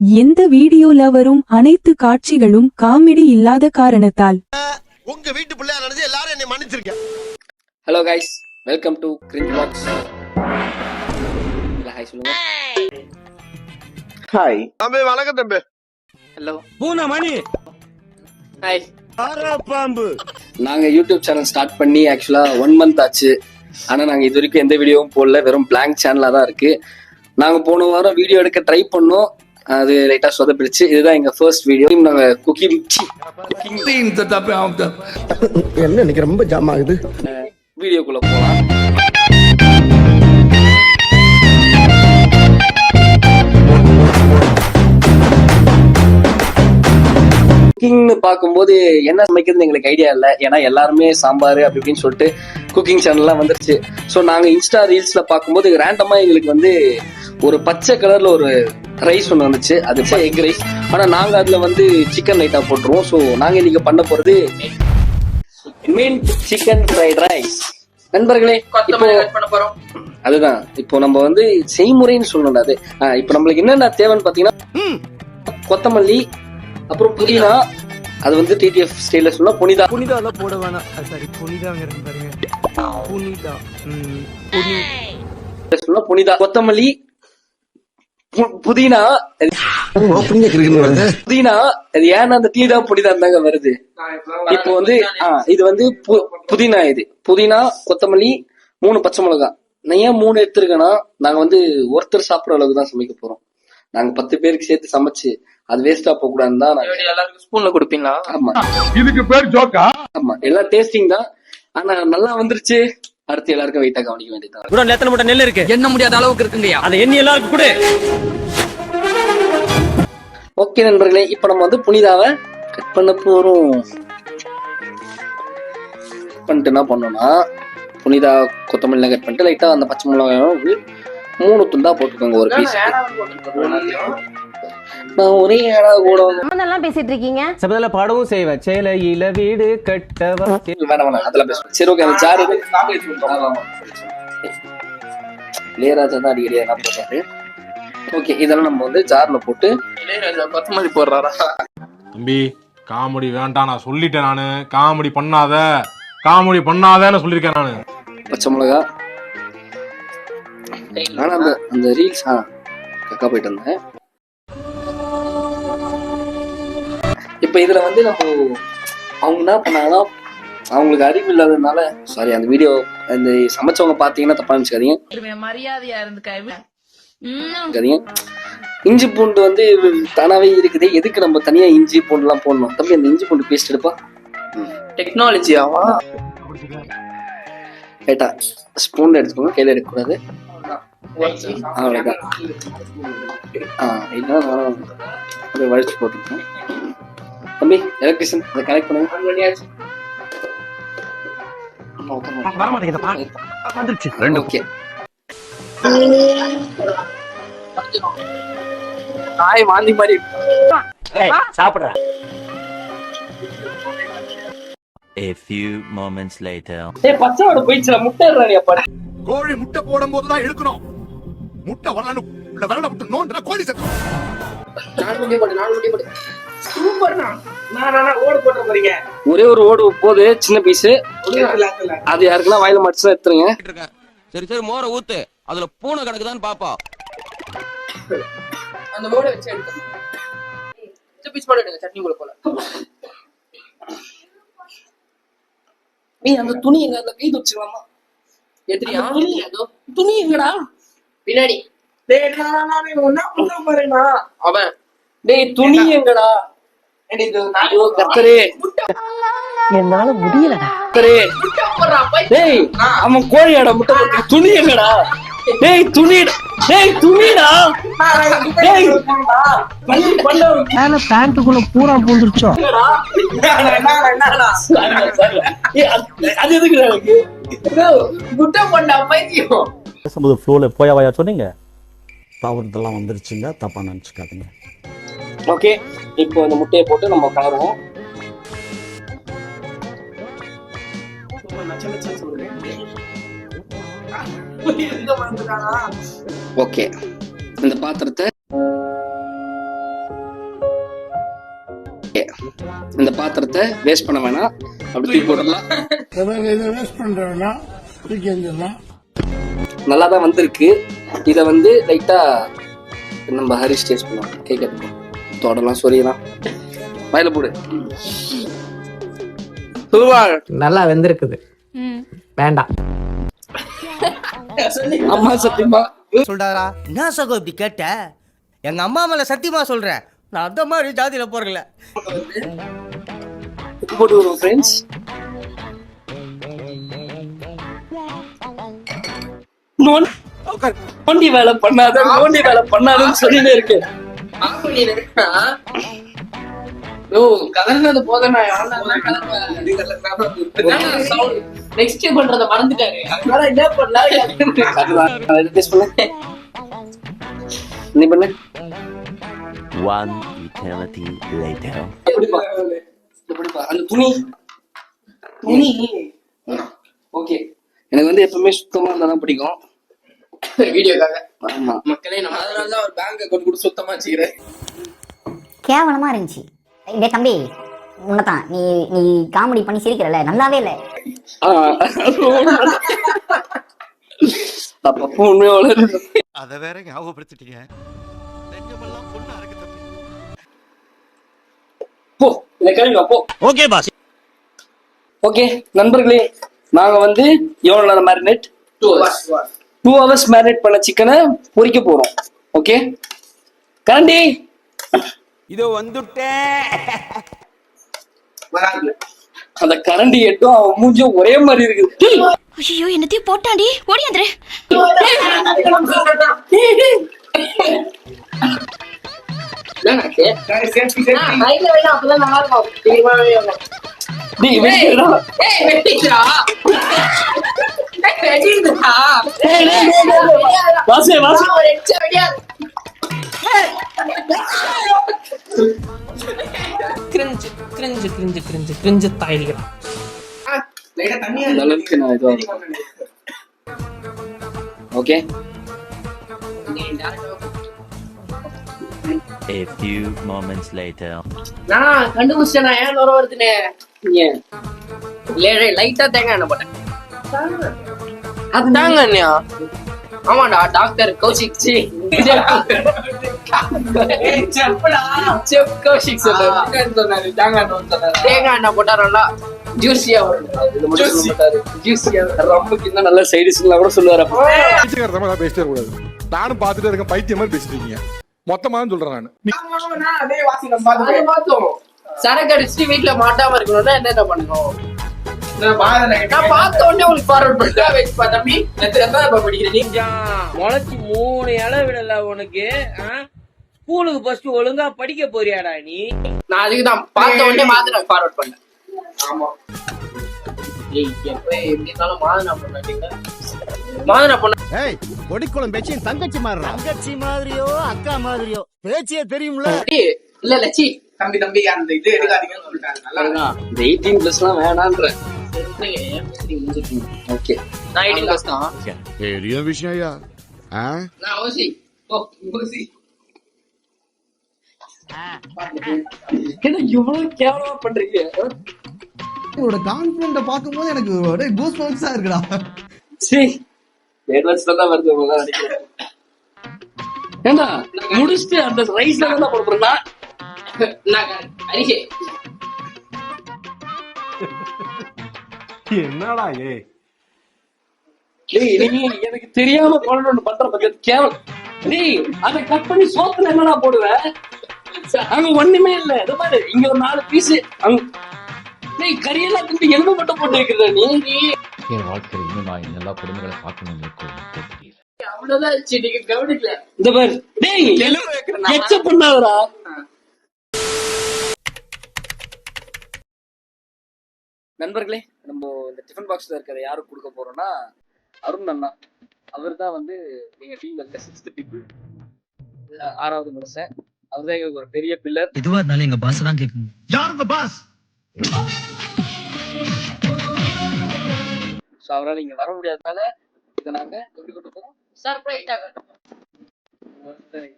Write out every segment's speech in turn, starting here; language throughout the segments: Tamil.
எந்த வீடியோல வரும் அனைத்து காட்சிகளும் காமெடி இல்லாத காரணத்தால் உங்க வீட்டு பிள்ளையா நினைச்சு எல்லாரும் என்னை மன்னிச்சிருக்கேன். Hello guys, welcome to cringe box. Hi சொல்லுங்க. ஹாய் தம்பி, வணக்கம் தம்பி. ஹலோ பூனா மணி. ஹாய். பாம்பு. நாங்க யூடியூப் சேனல் ஸ்டார்ட் பண்ணி ஆக்சுவலா 1 month ஆச்சு. ஆனா நாங்க இது வரைக்கும் எந்த வீடியோவும் போடல, வெறும் பிளாங்க் சேனலா தான் இருக்கு. நாங்க போன வாரம் வீடியோ எடுக்க ட்ரை பண்ணோம், அது லைட்டா சொதப்பிடுச்சு. இதுதான் எங்க ஃபர்ஸ்ட் வீடியோ. நாங்க குக்கிங் என்ன இன்னைக்கு ரொம்ப ஜாம் ஆகுது. வீடியோக்குள்ள போலாம். குக்கிங்னு பார்க்கும்போது என்ன சமைக்கிறதுன்னு எங்களுக்கு ஐடியா இல்லை. ஏன்னா எல்லாருமே சாம்பார் அப்படி இப்படின்னு சொல்லிட்டு குக்கிங் சேனல்லாம் வந்துருச்சு. ஸோ நாங்கள் இன்ஸ்டா ரீல்ஸ்ல பார்க்கும்போது ரேண்டமா எங்களுக்கு வந்து ஒரு பச்சை கலர்ல ஒரு ரைஸ் ஒன்று வந்துச்சு, அது எக் ரைஸ். ஆனால் நாங்கள் அதில் வந்து சிக்கன் லைட்டாக போட்டுருவோம். ஸோ நாங்கள் இன்னைக்கு பண்ண போகிறது மின்ட் சிக்கன் ஃப்ரைட் ரைஸ். நண்பர்களே, அதுதான் இப்போ நம்ம வந்து செய்முறைன்னு சொல்லணும். அது இப்போ நம்மளுக்கு என்னென்ன தேவைன்னு பார்த்தீங்கன்னா, கொத்தமல்லி, அப்புறம் புதினா. அது வந்து டிடிஎஃப் ஸ்டைல சொன்னா புனிதா எல்லாம் போட வேணாம். சாரி, புனிதாங்கிறது பாருங்க. சொன்னா புனிதா, கொத்தமல்லி, புதினா. புதினா அது ஏன்னா அந்த டீ தான் புனிதா தாங்க வருது. இப்போ வந்து இது வந்து புதினா, இது புதினா, கொத்தமல்லி, 3 பச்சை மிளகாய். நான் ஏன் 3 எடுத்துருக்கேன்னா, நாங்க வந்து ஒருத்தர் சாப்பிடுற அளவுக்கு தான் சமைக்க போறோம். நாங்க 10 பேருக்கு சேர்த்து சமைச்சு அது வேஸ்டா போக கூடாதுன்னு தான் எல்லாருக்கும் ஸ்பூன்ல கொடுப்பீங்களா? ஆமா, இதுக்கு பேர் ஜோக்கா? ஆமா, எல்லாம் டேஸ்டிங் தான். ஆனா நல்லா வந்துருச்சு. அடுத்து எல்லாருக்கும் வெயிட்டா கவனிக்க வேண்டியதான். கூட எத்தனை மூட்டை நெல் இருக்கு? எண்ண முடியாத அளவுக்கு இருக்குங்கய்யா. அதை எண்ணி எல்லாருக்கும் கூட. ஓகே நண்பர்களே, இப்ப நம்ம வந்து புனிதாவை கட் பண்ண போறோம். பண்ணிட்டு என்ன பண்ணோம்னா, புனிதா கொத்தமல்லி கட் பண்ணிட்டு லைட்டா அந்த பச்சை மிளகாய் 3 துண்டா போட்டுக்கோங்க. ஒரு பீஸ். நான் ஒரே ஏடா கூட அதெல்லாம் பேசிட்டு இருக்கீங்க. சபதல பாடவும் செய்வேன். சேலையில வீடு கட்டவா. வேணாம் அதெல்லாம் பேசுவேன். சரி ஓகே. அந்த ஜாரு இளையராஜா தான் அடிக்கடி என்ன போட்டாரு. ஓகே, இதெல்லாம் நம்ம வந்து ஜார்ல போட்டு இளையராஜா கொத்தமல்லி போடுறாரா? தம்பி, காமெடி வேண்டாம், நான் சொல்லிட்டேன். நானு காமெடி பண்ணாதன்னு சொல்லியிருக்கேன் நானு. பச்சை மிளகா. ஆனா அந்த ரீல்ஸ் கக்கா போயிட்டு வந்தேன். இப்ப இதுல வந்து நம்ம அவங்க என்ன பண்ணாங்கன்னா, அவங்களுக்கு அறிவு இல்லாததுனால, சாரி, அந்த வீடியோ அந்த சமைச்சவங்க பாத்தீங்கன்னா தப்பா நினைச்சுக்காதீங்க. மரியாதையா இருந்துக்காதீங்க. இஞ்சி பூண்டு வந்து தானாவே இருக்குது. எதுக்கு நம்ம தனியா இஞ்சி பூண்டு எல்லாம் போடணும்? தம்பி, அந்த இஞ்சி பூண்டு பேஸ்ட் எடுப்பா. டெக்னாலஜியாவா? ரைட்டா, ஸ்பூன் எடுத்துக்கோங்க, கையில எடுக்கக்கூடாது. அவ்வளவுதான். வழிச்சு போட்டுருக்கோம். தம்பி, எலக்ட்ரிஷியன் அதை கனெக்ட் பண்ணுங்க. ஓகே, நாய் மாந்தி மாதிரி சாப்பிடுறேன். A few moments later. பச்சையோட போயிடுச்சுல, முட்டை இருறானியா பாரு. கோழி முட்டை போடும் போதுதான் எடுக்கணும். முட்டை வரணும், வரல விட்டு நோண்டா கோழி செத்து. ஒரே ஒரு ஓடு போது, சின்ன பீஸ். அது யாருக்குன்னா வாயில மடிச்சு எடுத்துருங்க. சரி சரி, மோர ஊத்து. அதுல பூனை கணக்குதான் பாப்பா. அந்த ஓட வச்சு எடுத்து பீஸ் போட்டு எடுங்க, சட்னி கூட போல. நீ அந்த துணி எங்க? அந்த கை துச்சிக்கலாமா? எதிரியா துணி எங்கடா? பின்னாடி. அவன் டேய், துணி எங்கடா? என்னால முடியலடா. டேய், அவன் கோழியாடா முட்டை போட்டு. துணி எங்கடா? டேய் துணிடா, டேய் துணிடா, டேய் மேல பேண்ட்டுக்குள்ள பூரா பூந்துருச்சோம். அது எதுக்குடா எனக்கு முட்டை போண்டா பைத்தியம்? பேசும்போது ஃப்ளோல போயாவையா சொன்னீங்க. தவறுதெல்லாம் வந்துருச்சுங்க, தப்பா நினைச்சுக்காதீங்க. ஓகே, இப்போ இந்த முட்டையை போட்டு நம்ம கலருவோம். ஓகே, இந்த பாத்திரத்தை இந்த பாத்திரத்தை வேஸ்ட் பண்ண வேணாம், அப்படி தூக்கி போடலாம். நல்லா தான் வந்திருக்கு. இதை வந்து லைட்டா நம்ம ஹரிஷ் டேஸ்ட் பண்ணுவோம். கேட்க தொடலாம் சொரியலாம், வாயில போடு. நல்லா வெந்திருக்குது, வேண்டாம். அம்மா சத்தியமா சொல்றாரா? என்ன சகோ இப்படி கேட்ட? எங்க அம்மா மேல சத்தியமா சொல்றேன், நான் அந்த மாதிரி ஜாதியில போறல. உப்பு போட்டு வருவோம் ஃப்ரெண்ட்ஸ். நோண்டி வேலை பண்ணாத, நோண்டி வேலை பண்ணாதன்னு சொல்லிட்டே இருக்கு. ஓ கலர்னது போதும். நெக்ஸ்ட் பண்றத மறந்துட்டாரு. அதனால என்ன பண்ணலாம்? நீ பண்ணு. One eternity later. அந்த துணி ஓகே. எனக்கு வந்து எப்பவுமே சுத்தமா இருந்தாதான் பிடிக்கும். வீடியோக்காக. ஆமா மக்களே, நம்ம அதனாலதான் ஒரு பேங்க் அக்கௌண்ட் கூட சுத்தமா வச்சுக்கிறேன். கேவலமா இருந்துச்சு. டேய் தம்பி, உன்னதான் நீ நீ காமெடி பண்ணி சிரிக்கிறல, நல்லாவே இல்ல. அப்பப்போ உண்மையா வளருது. அத வேற ஞாபகப்படுத்திட்டீங்க. நெஞ்சமெல்லாம் பொண்ணு அறக்கு தம்பி. போ கிளம்பி போ. Okay pass. ஓகே நண்பர்களே, நாங்க வந்து எவ்வளவு நேரம் மேரினேட்? 2 hours மேரினேட் பண்ண சிக்கனை பொரிக்க போறோம். ஓகே கரண்டி இதோ வந்துட்டேன். அந்த கரண்டி எட்டும் அவன் மூஞ்சும் ஒரே மாதிரி இருக்குது. ஐயோ, என்னத்தையும் போட்டாடி, ஓடியாந்துரு. Okay A few moments later. நான் கண்டுபிடிச்சேன் நான் ஏன் நுர வருதுன்னு. லைட்டா தேங்காய் எண்ணெய் போட்டேன். அது தாங்க அண்ணியா? ஆமாடா, டாக்டர் கௌஷிக் கௌஷிக் சொன்னாரு தேங்காய் எண்ணெய் போட்டா நல்லா ஜூசியா வரும். ஜூசியா ரொம்ப இன்னும் நல்ல சைடிஸ்லாம் கூட சொல்லுவாரு. பேசிட்டே கூடாது. நானும் பாத்துட்டு இருக்கேன், பைத்தியம் மாதிரி பேசிட்டு இருக்கீங்க. மொத்தமா சொல்றேன் நான். சரக்கு அடிச்சுட்டு வீட்டுல மாட்டாம இருக்கணும்னா என்ன பண்ணணும்? நான் பார்த்த உடனே உங்களுக்கு ஃபார்வர்ட் பண்ணிட்டேன். தம்பி படிக்கிறீங்க முளைச்சி 3 இலை விடல உனக்கு. ஸ்கூலுக்கு ஃபர்ஸ்ட் ஒழுங்கா படிக்க போறியாடா நீ? நான் அதுக்கு தான் பார்த்த உடனே மாதிரி ஃபார்வர்ட் பண்ணேன். ஆமா எப்படி இருந்தாலும் மாதனா பண்ணாட்டீங்க. மாதனா பண்ண கொடிக்குளம் பேச்சு தங்கச்சி மாதிரி, தங்கச்சி மாதிரியோ அக்கா மாதிரியோ பேச்சியே தெரியும்ல. இல்ல லட்சி தம்பி அந்த இது எடுக்காதீங்கன்னு சொல்லிட்டாங்க. இந்த 18+ வேணான்ற. ஓகே நான் 18+ தான். பெரிய விஷயம் ஐயா. நான் ஓசி ஓசி என்ன இவ்வளவு கேவலமா பண்றீங்க? உங்களோட கான்ஃபிடென்ட்ட பாக்கும்போது எனக்கு ஒரே கூஸ் பம்ப்ஸா இருக்குடா. சீ வேர்வஸ்ல தான் வருது உங்க நினைக்கிறேன். ஏண்டா முடிச்சிட்டு அந்த ரைஸ்ல தான் போடுறேன்னா என்னடா எனக்கு தெரியாம போடணும்னு பண்ற பத்தி கேவல். டேய் அதை கட் பண்ணி சோத்துல என்னடா போடுவேன்? அங்க ஒண்ணுமே இல்ல. இது மாதிரி இங்க ஒரு 4 பீஸ் டேய் கறியெல்லாம் திண்டு எலும்பு மட்டும் போட்டு வைக்கிறதா நீ? என் வாழ்க்கையில் இன்னும் நான் எல்லா குடும்பங்களை பார்க்கணும்னு தெரியல. அவ்வளவுதான் நீங்க கவனிக்கல. இந்த பாரு டேய் எலும்பு வைக்கிறேன் எச்ச பண்ணாதடா. நண்பர்களே, நம்ம இந்த டிஃபன் பாக்ஸ்ல இருக்கிறத யாருக்கு கொடுக்க போறோம்னா அருண் அண்ணா. அவர் தான் வந்து எங்க டீம்ல இருக்க 6th people 6வது மனுஷன். அவர்தான் எங்களுக்கு ஒரு பெரிய பில்லர். எதுவா இருந்தாலும் எங்க பாஸ் தான் கேட்கணும். யார் இந்த பாஸ்? சோ அவரால் இங்க வர முடியாதனால இதை நாங்க எப்படி கொண்டு போறோம்? சர்ப்ரைஸா சரி,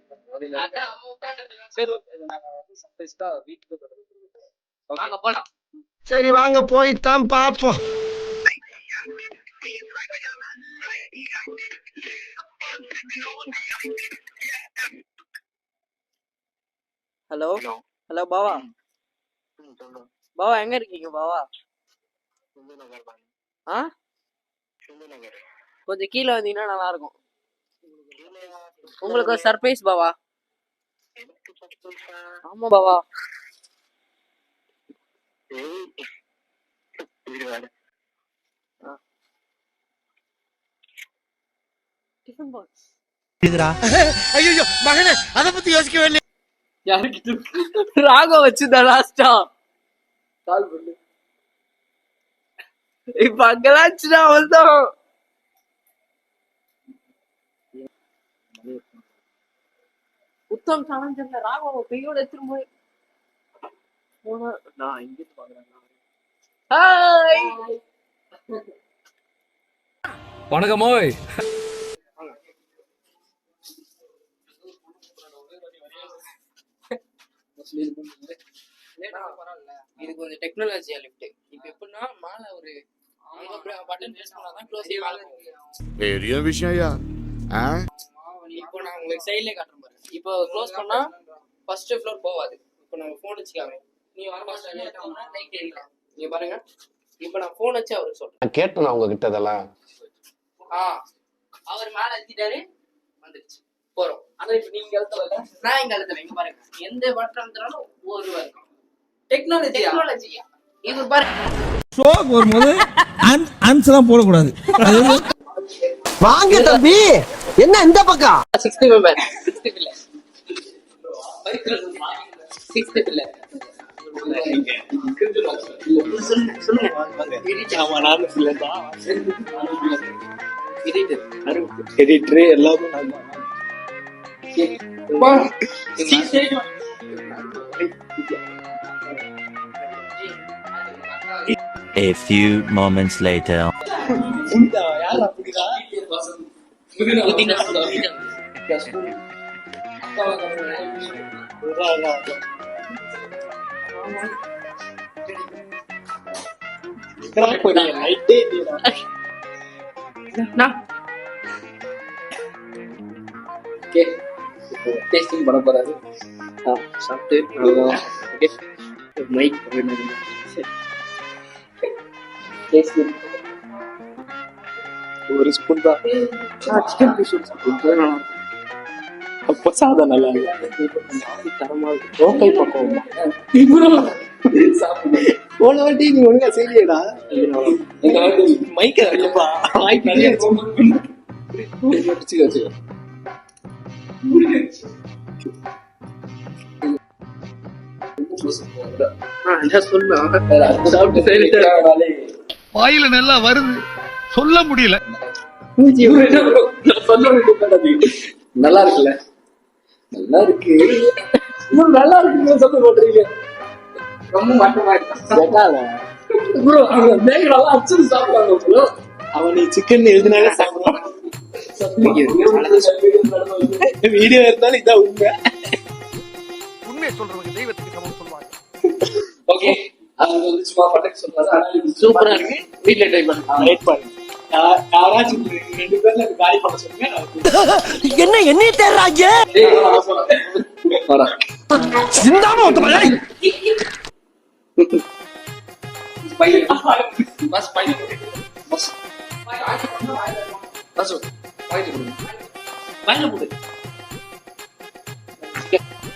நாங்க சர்ப்ரைஸா வீட்டுக்கு வாங்க போலாம். சரி வாங்க போய்தான் பாப்போம். ஹலோ ஹலோ பாவா, பாவா எங்க இருக்கீங்க பாவா? ஆ கொஞ்சம் கீழே வந்தீங்கன்னா நல்லா இருக்கும். உங்களுக்கு ஒரு சர்ப்ரைஸ் பாவா. ஆமா பாவா. Tiffin box. ஐயோ மகனே, அத பத்தி யோசிக்கவே இல்லையா? யாருக்கு ராக வச்சுதா லாஸ்டா கால் பண்ணு. இப்ப அங்கெல்லாம் வந்தோம். உத்தம் சமைஞ்ச ராகவ கையோட எடுத்துட்டு போய் போனா நான் இங்க பாக்குறேன். ஹாய் வணக்கம் ஓய். இது கொஞ்சம் டெக்னாலஜியா லிஃப்ட். இப்ப எப்படின்னா மேல ஒரு பட்டன் பிரஸ் பண்ணாதான் க்ளோஸ் ஆகும். பெரிய விஷயம் ஐயா. இப்போ நான் உங்களுக்கு சைடுல காட்டுறேன் பாருங்க. இப்போ க்ளோஸ் பண்ணா ஃபர்ஸ்ட் ஃப்ளோர் போவாது. இப்போ நம்ம ஃபோன் வச்சுக்காங்க, நீ வர மாட்டே லைட் எரியும். நீங்க பாருங்க, இப்போ நான் ஃபோன் வச்சு அவருக்கு சொல்றேன். நான் கேட்டேன் அவங்க கிட்ட இதெல்லாம். அவர் மேல அழுத்திட்டாரு, வந்துருச்சு, போறோம். ஆனா இப்ப நீங்க அழுத்தல, நான் இங்க அழுத்தல. இங்க பாருங்க, எந்த பட்டன் அழுத்தினாலும் ஒரு ரூபா இருக்கும். டெக்னாலஜியா இது பாருங்க. ஷோக்கு வரும்போது ஆன்சர்லாம் போடக்கூடாது. வாங்க தம்பி, என்ன இந்த பக்கம் 60 மெம்பர் 60 இல்ல 60 இல்ல எடிட்டர் எல்லாமே A few moments later. Tasting பண்ண போறாரு. சாப்பிட்டு மைக் ஒரு ஸ்பூன் தான் சிக்கன் பீஸ் அப்போ சாதம் நல்லா தரமா ரோக்கை பக்கம் போன வாட்டி நீ ஒழுங்கா செய்யடா. மைக்க வாயில நல்லா வருது, சொல்ல முடியல. நல்லா இருக்குல்ல? நல்லா இருக்கு, இன்னும் நல்லா இருக்கு. சொல்ல போட்டுறீங்க ரொம்ப மாட்டமா சாப்பிடுவாங்க. அவன் நீ சிக்கன் எழுதினாலே சாப்பிடுவான். வீடியோ இருந்தாலும் இதான் உண்மை. உண்மையை சொல்றவங்க தெய்வத்துக்கு சமம் சொல்லுவாங்க. ஓகே, அது வந்து சும்மா பட்டக்கு சொல்றாரு. சூப்பரா இருக்கு, வீட்ல ட்ரை பண்ணுங்க. ரைட் பண்ணுங்க. யாராச்சும் 2 பேர்ல காலி பண்ண சொல்லுங்க. என்ன என்ன தேடுறாங்க? சிந்தாம ஒருத்தமா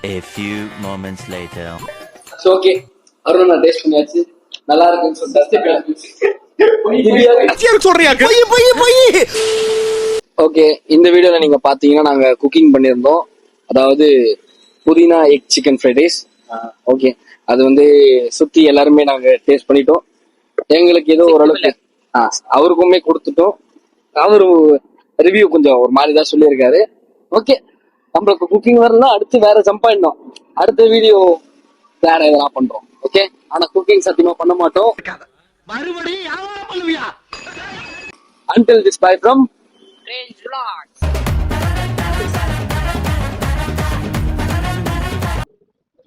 A few moments later. Okay, Arun நான் டேஸ்ட் பண்ணியாச்சு, நல்லா இருக்குன்னு சொல்லிட்டு ஓகே. இந்த வீடியோல நீங்க பாத்தீங்கன்னா நாங்க குக்கிங் பண்ணியிருந்தோம். அதாவது புதினா egg chicken fried rice. Okay, அது வந்து சுத்தி எல்லாருமே நாங்க டேஸ்ட் பண்ணிட்டோம். எங்களுக்கு ஏதோ ஓரளவுக்கு அவருக்குமே கொடுத்துட்டோம். அவரு ரிவ்யூ கொஞ்சம் ஒரு மாதிரி தான் சொல்லியிருக்காரு. ஓகே, நம்மளுக்கு குக்கிங் வரலாம், அடுத்து வேற ஜம்ப் ஆயிடணும். அடுத்த வீடியோ வேற எதனா பண்றோம். ஓகே, ஆனா குக்கிங் சத்தியமா பண்ண மாட்டோம். மறுபடியும் யாரா பண்ணுவியா? Until this, bye from Strange Vlogs.